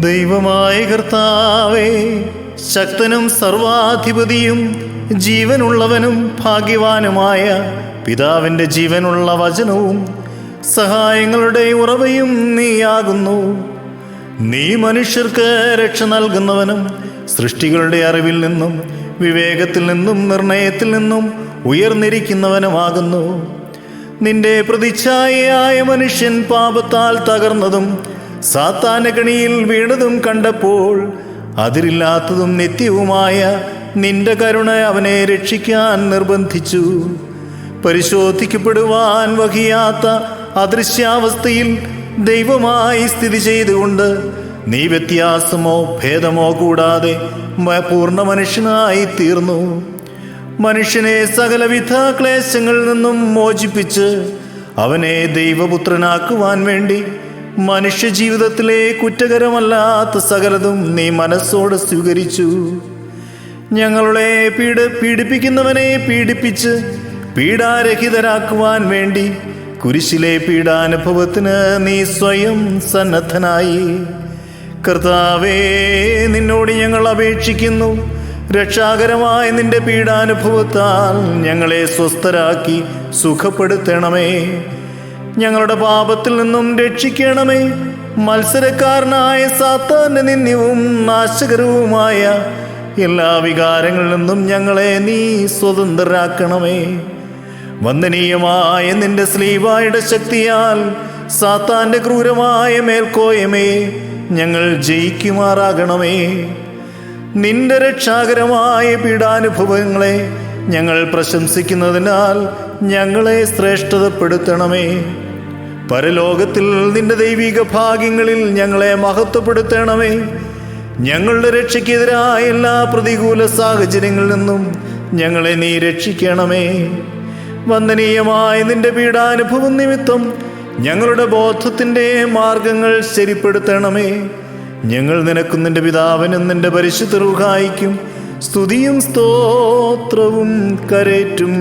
ദൈവമായ കർത്താവേ, ശക്തനും സർവാധിപതിയും ജീവനുള്ളവനും ഭാഗ്യവാനുമായ പിതാവിൻ്റെ ജീവനുള്ള വചനവും സഹായങ്ങളുടെ ഉറവയും നീയാകുന്നു. നീ മനുഷ്യർക്ക് രക്ഷ നൽകുന്നവനും സൃഷ്ടികളുടെ അറിവിൽ നിന്നും വിവേകത്തിൽ നിന്നും നിർണയത്തിൽ നിന്നും ഉയർന്നിരിക്കുന്നവനുമാകുന്നു. നിന്റെ പ്രതിച്ഛായയായ മനുഷ്യൻ പാപത്താൽ തകർന്നതും സാത്താന്റെ കണിയിൽ വീണതും കണ്ടപ്പോൾ അതിരില്ലാത്തതും നിത്യവുമായ നിന്റെ കരുണ അവനെ രക്ഷിക്കാൻ നിർബന്ധിച്ചു. പരിശോധിക്കപ്പെടുവാൻ വഹിയാത്ത അദൃശ്യാവസ്ഥയിൽ ദൈവമായി സ്ഥിതി ചെയ്തുകൊണ്ട് നീ വ്യത്യാസമോ ഭേദമോ കൂടാതെ പൂർണ്ണ മനുഷ്യനായി തീർന്നു. മനുഷ്യനെ സകലവിധ ക്ലേശങ്ങളിൽ നിന്നും മോചിപ്പിച്ച് അവനെ ദൈവപുത്രനാക്കുവാൻ വേണ്ടി മനുഷ്യ ജീവിതത്തിലെ കുറ്റകരമല്ലാത്ത സകലതും നീ മനസ്സോടെ സ്വീകരിച്ചു. ഞങ്ങളെ പീഡിപ്പിക്കുന്നവനെ പീഡിപ്പിച്ച് പീഡാരഹിതരാക്കുവാൻ വേണ്ടി കുരിശിലെ പീഡാനുഭവത്തിന് നീ സ്വയം സന്നദ്ധനായി. കർത്താവേ, നിന്നോട് ഞങ്ങൾ അപേക്ഷിക്കുന്നു. രക്ഷാകരമായ നിന്റെ പീഡാനുഭവത്താൽ ഞങ്ങളെ സ്വസ്ഥരാക്കി സുഖപ്പെടുത്തണമേ. ഞങ്ങളുടെ പാപത്തിൽ നിന്നും രക്ഷിക്കണമേ. മത്സരക്കാരനായ സാത്താന്റെ നിന്ദ്യവും നാശകരവുമായ എല്ലാ വികാരങ്ങളിൽ നിന്നും ഞങ്ങളെ നീ സ്വതന്ത്രരാക്കണമേ. വന്ദനീയമായ നിന്റെ സ്ലീവായുടെ ശക്തിയാൽ സാത്താന്റെ ക്രൂരമായ മേൽക്കോയ്മയെ ഞങ്ങൾ ജയിക്കുമാറാകണമേ. നിന്റെ രക്ഷാകരമായ പീഡാനുഭവങ്ങളെ ഞങ്ങൾ പ്രശംസിക്കുന്നതിനാൽ ഞങ്ങളെ ശ്രേഷ്ഠതപ്പെടുത്തണമേ. പരലോകത്തിൽ നിന്റെ ദൈവിക ഭാഗ്യങ്ങളിൽ ഞങ്ങളെ മഹത്വപ്പെടുത്തണമേ. ഞങ്ങളുടെ രക്ഷയ്ക്കെതിരായ എല്ലാ പ്രതികൂല സാഹചര്യങ്ങളിൽ നിന്നും ഞങ്ങളെ നീ രക്ഷിക്കണമേ. വന്ദനീയമായ നിന്റെ പീഡാനുഭവം നിമിത്തം ഞങ്ങളുടെ ബോധത്തിൻ്റെ മാർഗങ്ങൾ ശരിപ്പെടുത്തണമേ. ഞങ്ങൾ നിനക്കും നിന്റെ പിതാവിനും നിന്റെ പരിശുദ്ധ റൂഹായിക്കും സ്തുതിയും സ്തോത്രവും കരേറ്റും.